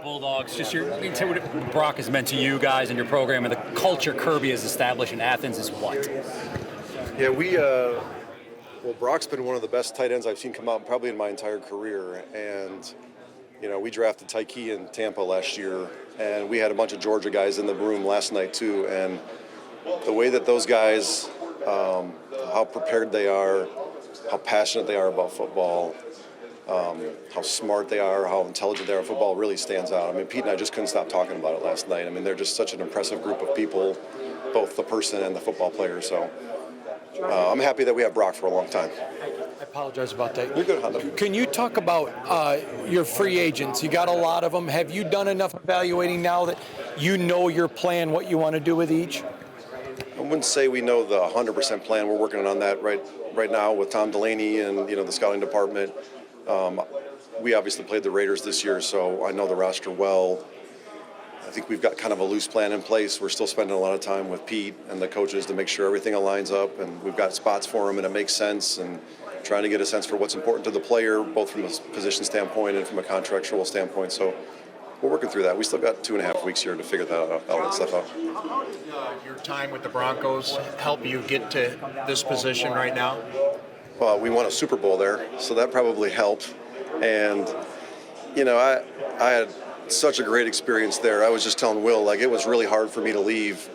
Bulldogs, just you can tell what Brock has meant to you guys and your program, and the culture Kirby has established in Athens is what? Yeah, well, Brock's been one of the best tight ends I've seen come out probably in my entire career. And, we drafted Tyke in Tampa last year, and we had a bunch of Georgia guys in the room last night too. And the way that those guys, how prepared they are, how passionate they are about football, how smart they are, how intelligent they are at football really stands out. I mean, Pete and I just couldn't stop talking about it last night. I mean, they're just such an impressive group of people, both the person and the football player. So I'm happy that we have Brock for a long time. I apologize about that. You're good, Honda. Can you talk about your free agents? You got a lot of them. Have you done enough evaluating now that you know your plan, what you want to do with each? I wouldn't say we know the 100% plan. We're working on that right now with Tom Delaney and the scouting department. We obviously played the Raiders this year, so I know the roster well. I think we've got kind of a loose plan in place. We're still spending a lot of time with Pete and the coaches to make sure everything aligns up, and we've got spots for them and it makes sense, and trying to get a sense for what's important to the player, both from a position standpoint and from a contractual standpoint. So we're working through that. We still got 2.5 weeks here to figure all that stuff out. How did your time with the Broncos help you get to this position right now? Well, we won a Super Bowl there, so that probably helped. And, I had such a great experience there. I was just telling Will, it was really hard for me to leave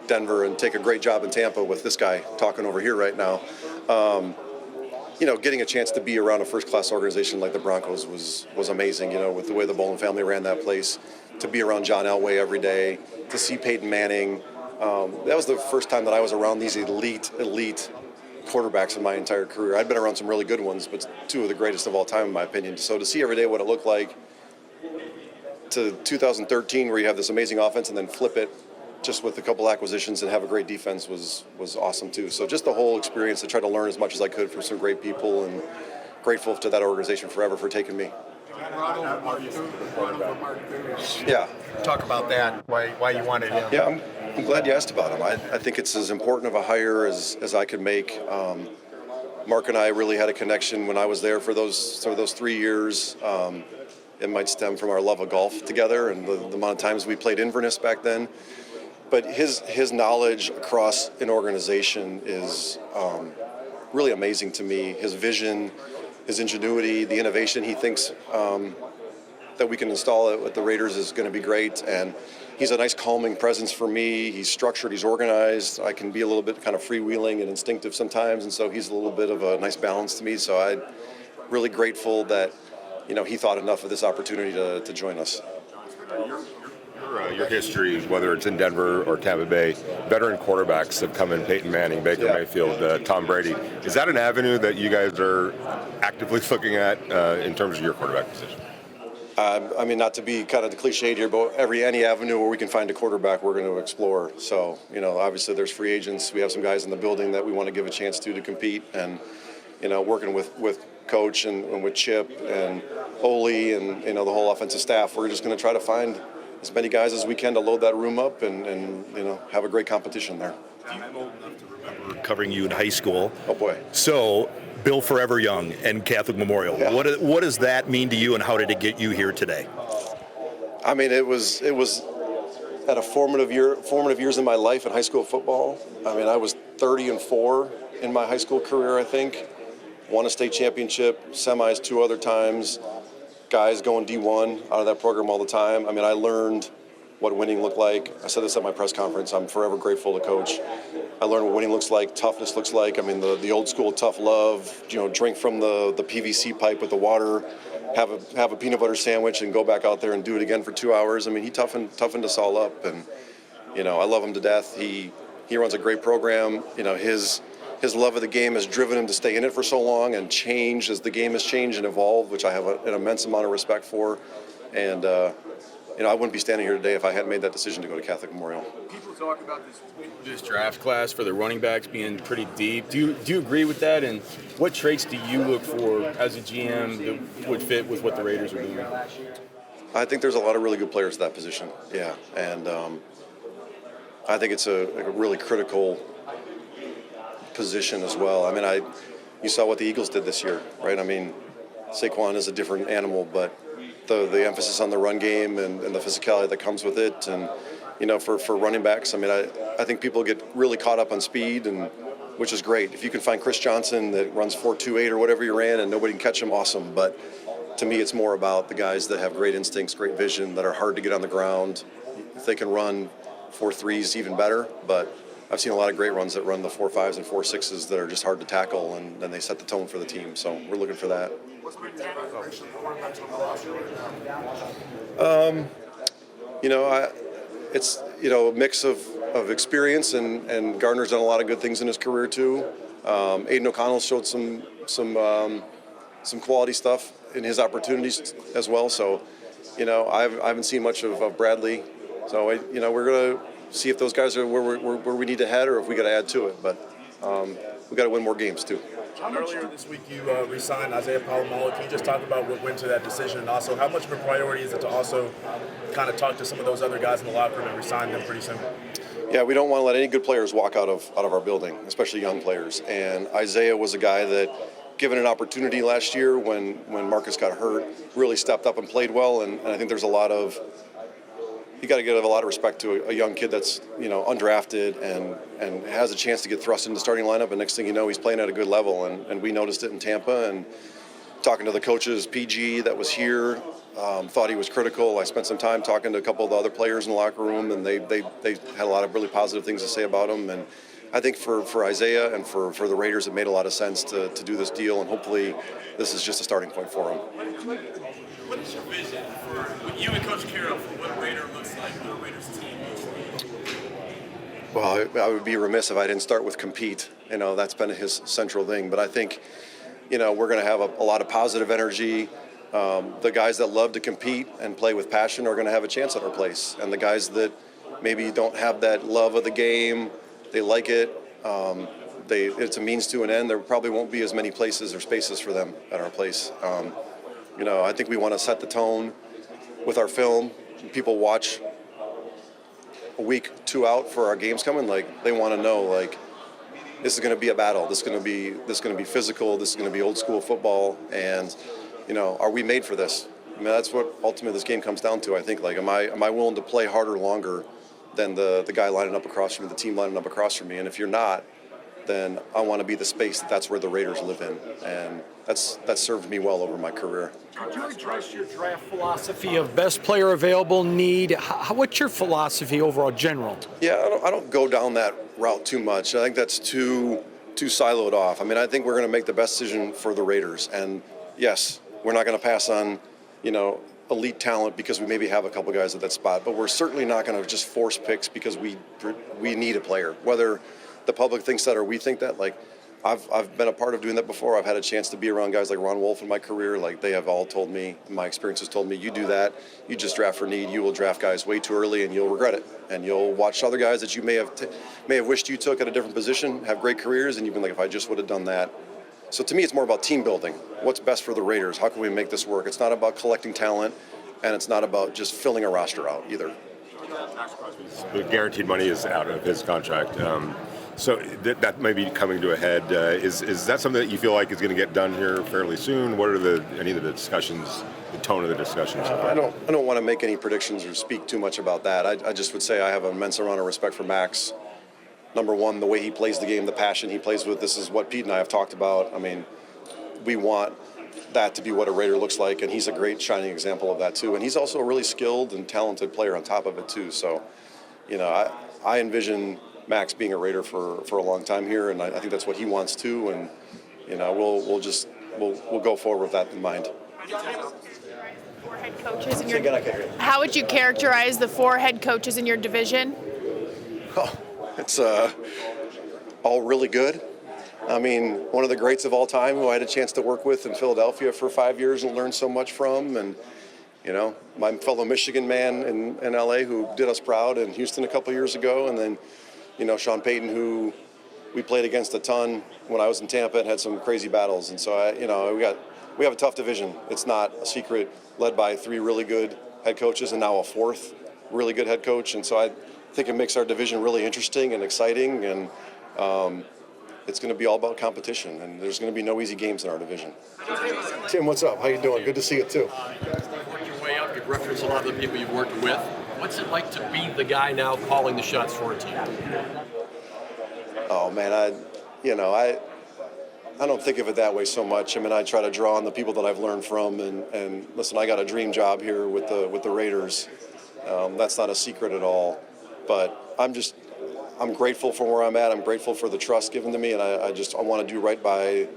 Denver and take a great job in Tampa with this guy talking over here right now. Getting a chance to be around a first-class organization like the Broncos was amazing, with the way the Bowlen family ran that place, to be around John Elway every day, to see Peyton Manning. That was the first time that I was around these elite quarterbacks in my entire career. I'd been around some really good ones, but two of the greatest of all time, in my opinion. So to see every day what it looked like, to 2013, where you have this amazing offense and then flip it just with a couple acquisitions and have a great defense was awesome too. So just the whole experience, to try to learn as much as I could from some great people, and grateful to that organization forever for taking me. Yeah. Talk about that, why you wanted him. Yeah, I'm glad you asked about him. I think it's as important of a hire as I could make. Mark and I really had a connection when I was there for those 3 years. It might stem from our love of golf together and the amount of times we played Inverness back then. But his knowledge across an organization is really amazing to me. His vision, his ingenuity, the innovation he thinks that we can install it with the Raiders is going to be great. And he's a nice calming presence for me. He's structured, he's organized. I can be a little bit kind of freewheeling and instinctive sometimes, and so he's a little bit of a nice balance to me. So I'm really grateful that he thought enough of this opportunity to join us. Your history, whether it's in Denver or Tampa Bay, veteran quarterbacks have come in: Peyton Manning, Baker Mayfield, Tom Brady. Is that an avenue that you guys are actively looking at in terms of your quarterback position? Not to be kind of cliched here, but any avenue where we can find a quarterback, we're going to explore. So, obviously there's free agents. We have some guys in the building that we want to give a chance to compete, and, working with Coach and with Chip and Ole and, the whole offensive staff, we're just going to try to find as many guys as we can to load that room up and have a great competition there. I'm old enough to remember covering you in high school. Oh, boy. So, Bill Forever Young and Catholic Memorial. Yeah. What does that mean to you, and how did it get you here today? It was at a formative years in my life in high school football. I was 30-4 in my high school career, I think. Won a state championship, semis 2 other times. Guys going D1 out of that program all the time. I learned what winning looked like. I said this at my press conference. I'm forever grateful to Coach. I learned what winning looks like, toughness looks like. The old school tough love, drink from the PVC pipe with the water, have a peanut butter sandwich and go back out there and do it again for 2 hours. He toughened us all up, and, I love him to death. He runs a great program. His love of the game has driven him to stay in it for so long and change as the game has changed and evolved, which I have an immense amount of respect for. And, I wouldn't be standing here today if I hadn't made that decision to go to Catholic Memorial. People talk about this draft class for the running backs being pretty deep. Do you agree with that? And what traits do you look for as a GM that would fit with what the Raiders are doing? I think there's a lot of really good players at that position, yeah. And I think it's a really critical position as well. You saw what the Eagles did this year, right? Saquon is a different animal, but the emphasis on the run game and the physicality that comes with it. And, for running backs, I mean, I think people get really caught up on speed, and which is great. If you can find Chris Johnson that runs 4.28 or whatever you ran and nobody can catch him, awesome. But to me, it's more about the guys that have great instincts, great vision, that are hard to get on the ground. If they can run 4.3s, even better. But I've seen a lot of great runs that run the 4.5s and 4.6s that are just hard to tackle, and then they set the tone for the team. So we're looking for that. It's a mix of experience, and Gardner's done a lot of good things in his career too. Aiden O'Connell showed some quality stuff in his opportunities as well. So, I haven't seen much of Bradley. So, we're going to see if those guys are where we need to head, or if we got to add to it. But we got to win more games too. Earlier this week, you re-signed Isaiah Palomalo. Can you just talk about what went to that decision, and also how much of a priority is it to also kind of talk to some of those other guys in the locker room and re-sign them pretty soon? Yeah, we don't want to let any good players walk out of our building, especially young players. And Isaiah was a guy that, given an opportunity last year when Marcus got hurt, really stepped up and played well. And I think there's you got to give a lot of respect to a young kid that's undrafted and has a chance to get thrust into the starting lineup. And next thing you know, he's playing at a good level. And we noticed it in Tampa. And talking to the coaches, PG that was here, thought he was critical. I spent some time talking to a couple of the other players in the locker room, and they had a lot of really positive things to say about him. And I think for Isaiah and for the Raiders, it made a lot of sense to do this deal, and hopefully this is just a starting point for him. What is your vision for what you and Coach Carroll for what a Raider looks like, what a Raiders team looks like? Well, I would be remiss if I didn't start with compete. That's been his central thing. But I think, we're going to have a lot of positive energy. The guys that love to compete and play with passion are going to have a chance at our place. And the guys that maybe don't have that love of the game, they like it, it's a means to an end, there probably won't be as many places or spaces for them at our place. I think we want to set the tone with our film. People watch a week, 2 out for our games coming, they want to know, this is going to be a battle. This is going to be physical. This is going to be old school football. And, are we made for this? I mean, that's what ultimately this game comes down to. I think, am I willing to play harder, longer than the guy lining up across from me, the team lining up across from me? And if you're not, then I want to be the space that's where the Raiders live in. And that's served me well over my career. Could you address your draft philosophy of best player available, need? What's your philosophy overall, general? Yeah, I don't go down that route too much. I think that's too siloed off. I mean, I think we're going to make the best decision for the Raiders. And yes, we're not going to pass on, elite talent because we maybe have a couple guys at that spot. But we're certainly not going to just force picks because we need a player. Whether the public thinks that or we think that, I've been a part of doing that before. I've had a chance to be around guys like Ron Wolf in my career. They have all told me, my experience has told me, you do that, you just draft for need. You will draft guys way too early, and you'll regret it. And you'll watch other guys that you may have wished you took at a different position have great careers, and you've been like, if I just would have done that. So to me, it's more about team building. What's best for the Raiders? How can we make this work? It's not about collecting talent, and it's not about just filling a roster out either. The guaranteed money is out of his contract. So that may be coming to a head. Is that something that you feel like is going to get done here fairly soon? What are any of the discussions, the tone of the discussions? I don't want to make any predictions or speak too much about that. I just would say I have an immense amount of respect for Max. Number one, the way he plays the game, the passion he plays with. This is what Pete and I have talked about. I mean, we want that to be what a Raider looks like, and he's a great shining example of that too. And he's also a really skilled and talented player on top of it too. So, I envision Max being a Raider for a long time here, and I think that's what he wants too. And we'll go forward with that in mind. Four head coaches in how would you characterize the 4 head coaches in your division? Oh, it's all really good. I mean, one of the greats of all time who I had a chance to work with in Philadelphia for 5 years and learn so much from, and my fellow Michigan man in LA who did us proud in Houston a couple years ago, and then Sean Payton, who we played against a ton when I was in Tampa and had some crazy battles. And so we have a tough division. It's not a secret, led by 3 really good head coaches and now a 4th really good head coach. And so I think it makes our division really interesting and exciting, and it's going to be all about competition, and there's going to be no easy games in our division. Tim, what's up? How you doing? Good to see you too. reference a lot of the people you've worked with. What's it like to be the guy now calling the shots for a team? Oh man, I don't think of it that way so much. I mean, I try to draw on the people that I've learned from, and listen, I got a dream job here with the Raiders. That's not a secret at all. But I'm grateful for where I'm at. I'm grateful for the trust given to me, and I want to do right by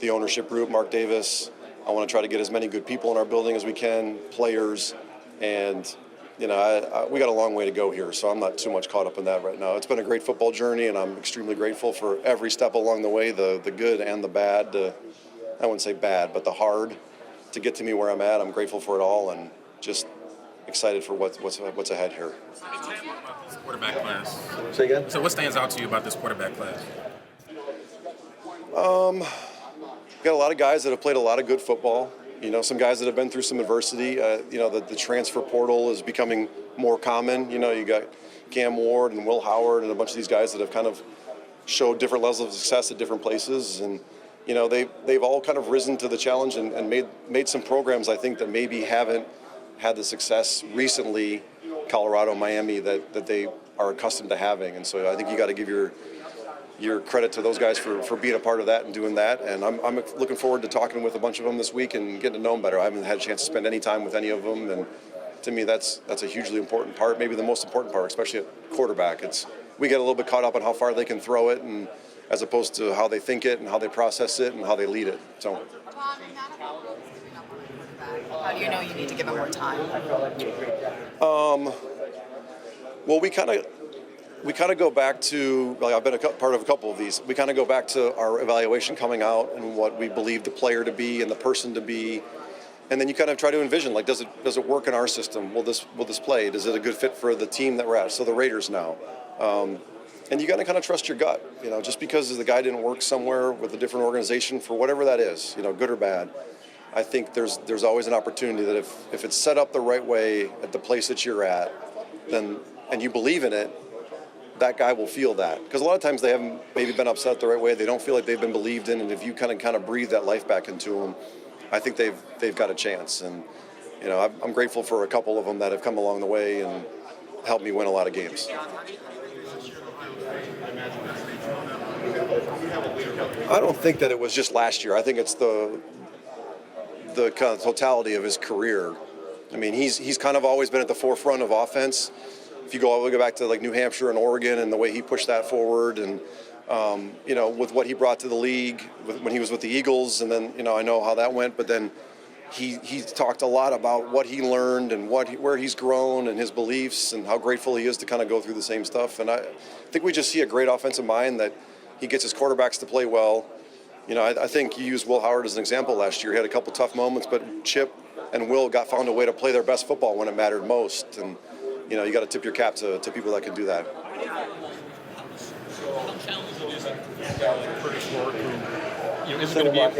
the ownership group, Mark Davis. I want to try to get as many good people in our building as we can, players, and we got a long way to go here, so I'm not too much caught up in that right now. It's been a great football journey, and I'm extremely grateful for every step along the way, the good and the bad. I wouldn't say bad, but the hard to get to me where I'm at. I'm grateful for it all, and just excited for what's ahead here. This quarterback class. Say again? So what stands out to you about this quarterback class? Got a lot of guys that have played a lot of good football. Some guys that have been through some adversity. The transfer portal is becoming more common. You got Cam Ward and Will Howard and a bunch of these guys that have kind of showed different levels of success at different places. And, they've all kind of risen to the challenge and made some programs, I think, that maybe haven't had the success recently, Colorado, Miami, that they are accustomed to having. And so I think you got to give your credit to those guys for being a part of that and doing that. And I'm looking forward to talking with a bunch of them this week and getting to know them better. I haven't had a chance to spend any time with any of them, and to me that's a hugely important part, maybe the most important part, especially at quarterback. We get a little bit caught up on how far they can throw it, and as opposed to how they think it and how they process it and how they lead it. So. How do you know you need to give them more time? Well, we kind of go back to, I've been a part of a couple of these. We kind of go back to our evaluation coming out and what we believe the player to be and the person to be, and then you kind of try to envision, does it work in our system? Will this play? Is it a good fit for the team that we're at? So the Raiders now, and you got to kind of trust your gut. Just because the guy didn't work somewhere with a different organization for whatever that is, good or bad. I think there's always an opportunity that if it's set up the right way at the place that you're at, then and you believe in it, that guy will feel that. Because a lot of times they haven't maybe been upset the right way. They don't feel like they've been believed in, and if you kind of breathe that life back into them, I think they've got a chance. And I'm grateful for a couple of them that have come along the way and helped me win a lot of games. I don't think that it was just last year. I think it's the kind of totality of his career. I mean, he's kind of always been at the forefront of offense. If you go all the way back to New Hampshire and Oregon and the way he pushed that forward, and with what he brought to the league when he was with the Eagles, and then I know how that went. But then he talked a lot about what he learned and where he's grown and his beliefs and how grateful he is to kind of go through the same stuff. And I think we just see a great offensive mind that he gets his quarterbacks to play well. I think you used Will Howard as an example last year. He had a couple tough moments, but Chip and Will found a way to play their best football when it mattered most. And you got to tip your cap to people that can do that. How challenging is it for a guy like Curtis Rourke, who isn't going to be a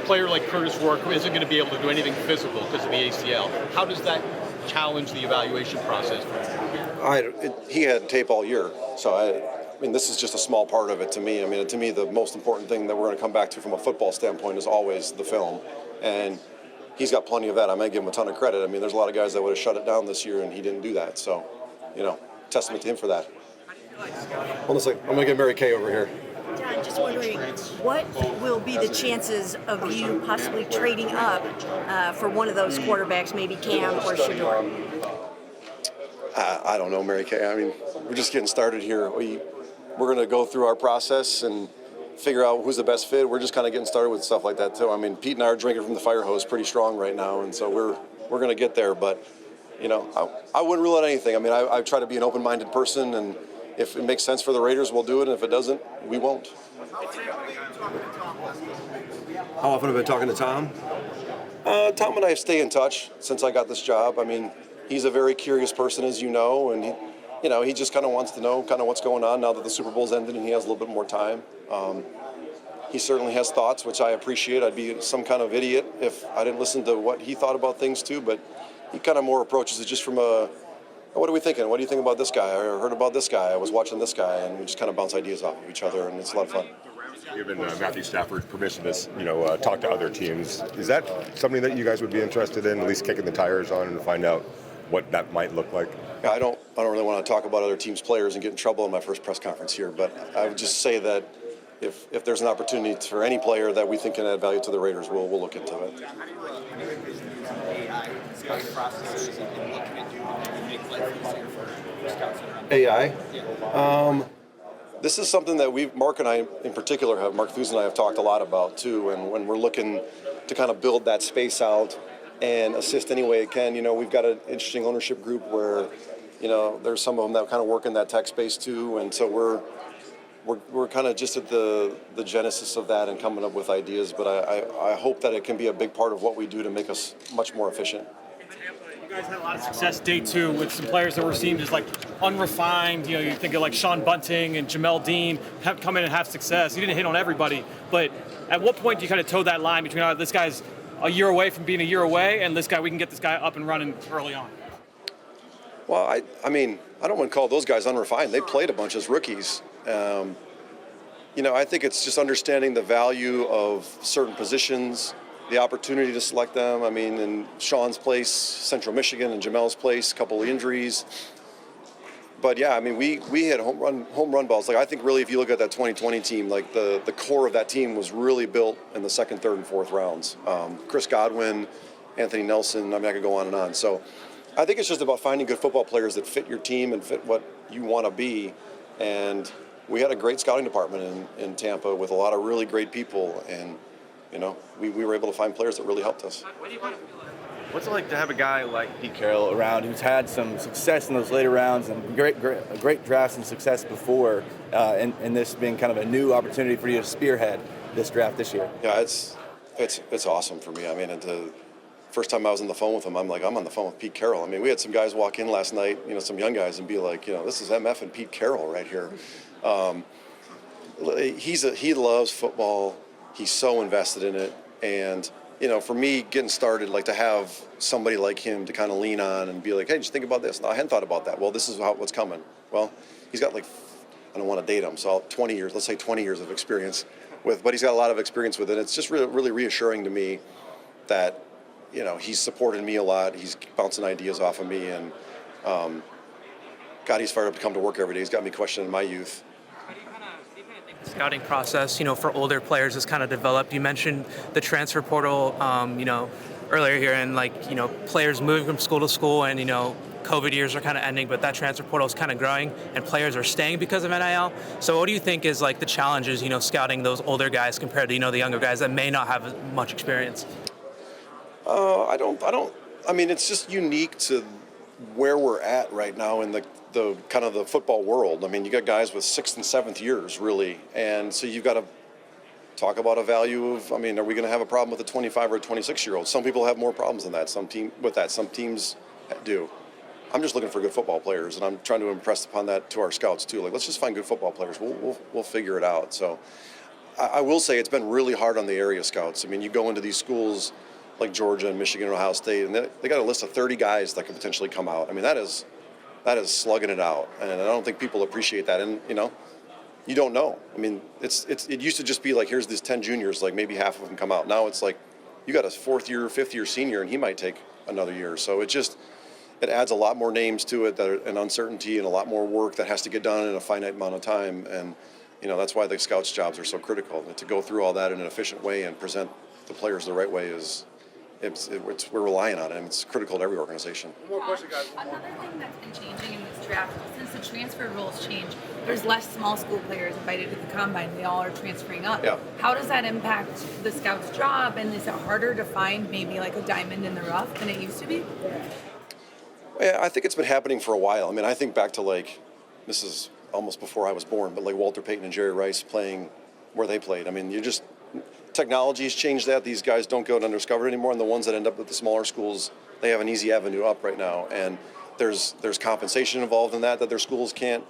player like Curtis Rourke who isn't going to be able to do anything physical because of the ACL? How does that challenge the evaluation process for him? He had tape all year, so this is just a small part of it to me. To me, the most important thing that we're going to come back to from a football standpoint is always the film, and he's got plenty of that. I might give him a ton of credit. There's a lot of guys that would have shut it down this year, and he didn't do that. So, testament to him for that. Hold on a second. I'm going to get Mary Kay over here. John, just wondering, what will be the chances of you possibly trading up for one of those quarterbacks, maybe Cam or Shador? I don't know, Mary Kay. We're just getting started here. We're going to go through our process and figure out who's the best fit. We're just kind of getting started with stuff like that too. Pete and I are drinking from the fire hose pretty strong right now, and so we're going to get there. But I wouldn't rule out anything. I try to be an open-minded person, and if it makes sense for the Raiders, we'll do it. And if it doesn't, we won't. How often have you been talking to Tom? Tom and I stay in touch since I got this job. He's a very curious person, as you know, and he just kind of wants to know kind of what's going on now that the Super Bowl's ended and he has a little bit more time. He certainly has thoughts, which I appreciate. I'd be some kind of idiot if I didn't listen to what he thought about things too, but he kind of more approaches it just from what are we thinking? What do you think about this guy? I heard about this guy. I was watching this guy, and we just kind of bounce ideas off of each other, and it's a lot of fun. given Matthew Stafford permission to talk to other teams. Is that something that you guys would be interested in, at least kicking the tires on and find out what that might look like? Yeah, I don't really want to talk about other teams' players and get in trouble in my first press conference here, but I would just say that if there's an opportunity for any player that we think can add value to the Raiders, we'll look into it. AI? This is something that Mark and I in particular Mark Thuse and I have talked a lot about too, and when we're looking to kind of build that space out and assist any way it can, we've got an interesting ownership group where, there's some of them that kind of work in that tech space too, and so we're kind of just at the genesis of that and coming up with ideas, but I hope that it can be a big part of what we do to make us much more efficient. You guys had a lot of success day 2 with some players that were seen as unrefined. You think of Sean Bunting and Jamel Dean have come in and have success. You didn't hit on everybody, but at what point do you kind of toe that line between this guy's a year away from being a year away and this guy, we can get this guy up and running early on? Well, I mean, I don't want to call those guys unrefined. They played a bunch as rookies. I think it's just understanding the value of certain positions, the opportunity to select them. I mean, in Sean's place, Central Michigan, and Jamel's place, a couple of injuries. But yeah, I mean, we had home run balls. I think really, if you look at that 2020 team, the core of that team was really built in the second, third, and fourth rounds. Chris Godwin, Anthony Nelson. I mean, I could go on and on. So I think it's just about finding good football players that fit your team and fit what you want to be. And we had a great scouting department in Tampa with a lot of really great people, and we were able to find players that really helped us. What's it like to have a guy like Pete Carroll around who's had some success in those later rounds and great drafts and success before, and this being kind of a new opportunity for you to spearhead this draft this year? Yeah, it's awesome for me. I mean, the first time I was on the phone with him, I'm on the phone with Pete Carroll. I mean, we had some guys walk in last night, some young guys, and be like, this is MF and Pete Carroll right here. He loves football. He's so invested in it, and for me, getting started, to have somebody like him to kind of lean on and be like, hey, just think about this. No, I hadn't thought about that. Well, this is what's coming. Well, he's got I don't want to date him, so 20 years, let's say 20 years of experience but he's got a lot of experience with it. It's just really, really reassuring to me that, he's supported me a lot. He's bouncing ideas off of me, and God, he's fired up to come to work every day. He's got me questioning my youth. Scouting process, for older players is kind of developed. You mentioned the transfer portal, earlier here, and players moving from school to school, and COVID years are kind of ending, but that transfer portal is kind of growing, and players are staying because of NIL. So, what do you think is the challenges, scouting those older guys compared to the younger guys that may not have as much experience? I mean, it's just unique to where we're at right now in the kind of the football world. I mean, you got guys with 6th and 7th years, really, and so you've got to talk about a value of, are we going to have a problem with a 25 or a 26-year-old? Some people have more problems than that. Some teams do. I'm just looking for good football players, and I'm trying to impress upon that to our scouts too. Let's just find good football players. We'll figure it out. So I will say it's been really hard on the area scouts. You go into these schools like Georgia and Michigan and Ohio State, and they got a list of 30 guys that could potentially come out. That is slugging it out, and I don't think people appreciate that. And you don't know. It used to just be here's these 10 juniors, maybe half of them come out. Now it's you got a 4th year, 5th year senior, and he might take another year. So it adds a lot more names to it, and uncertainty, and a lot more work that has to get done in a finite amount of time. And that's why the scouts' jobs are so critical. To go through all that in an efficient way and present the players the right way we're relying on it, and it's critical to every organization. One more question, guys. Another thing that's been changing in this draft, since the transfer rules change, there's less small school players invited to the combine. They all are transferring up. Yeah. How does that impact the scout's job, and is it harder to find maybe a diamond in the rough than it used to be? Yeah, I think it's been happening for a while. I think back to this is almost before I was born, but Walter Payton and Jerry Rice playing where they played. Technology's changed that. These guys don't go undiscovered anymore, and the ones that end up with the smaller schools, they have an easy avenue up right now. And there's compensation involved in that their schools can't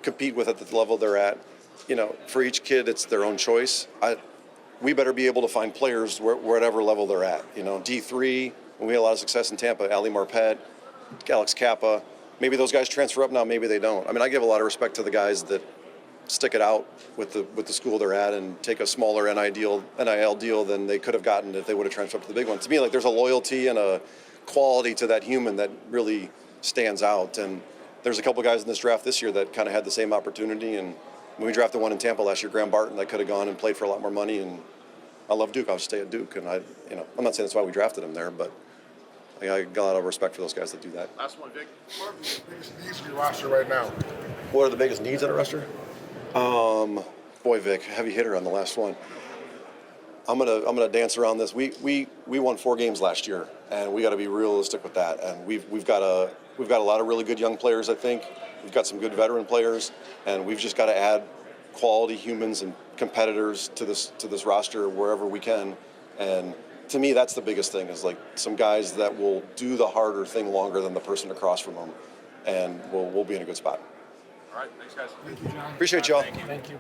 compete with at the level they're at. For each kid, it's their own choice. We better be able to find players whatever level they're at. D3, and we had a lot of success in Tampa. Ali Marpet, Alex Kappa. Maybe those guys transfer up now, maybe they don't. I give a lot of respect to the guys that stick it out with the school they're at and take a smaller NIL deal than they could have gotten if they would have transferred to the big one. To me, like, there's a loyalty and a quality to that human that really stands out. And there's a couple guys in this draft this year that kind of had the same opportunity. And when we drafted one in Tampa last year, Graham Barton, that could have gone and played for a lot more money. And I love Duke. I'll stay at Duke. And I'm not saying that's why we drafted him there, but I got a lot of respect for those guys that do that. Last one, Vic. What are the biggest needs of your roster right now? What are the biggest needs on a roster? Boy, Vic, heavy hitter on the last one. I'm gonna dance around this. We won 4 games last year, and we got to be realistic with that. And we've got a lot of really good young players. I think we've got some good veteran players, and we've just got to add quality humans and competitors to this roster wherever we can. And to me, that's the biggest thing, is like some guys that will do the harder thing longer than the person across from them, and we'll be in a good spot. All right, thanks, guys. Appreciate y'all. Thank you.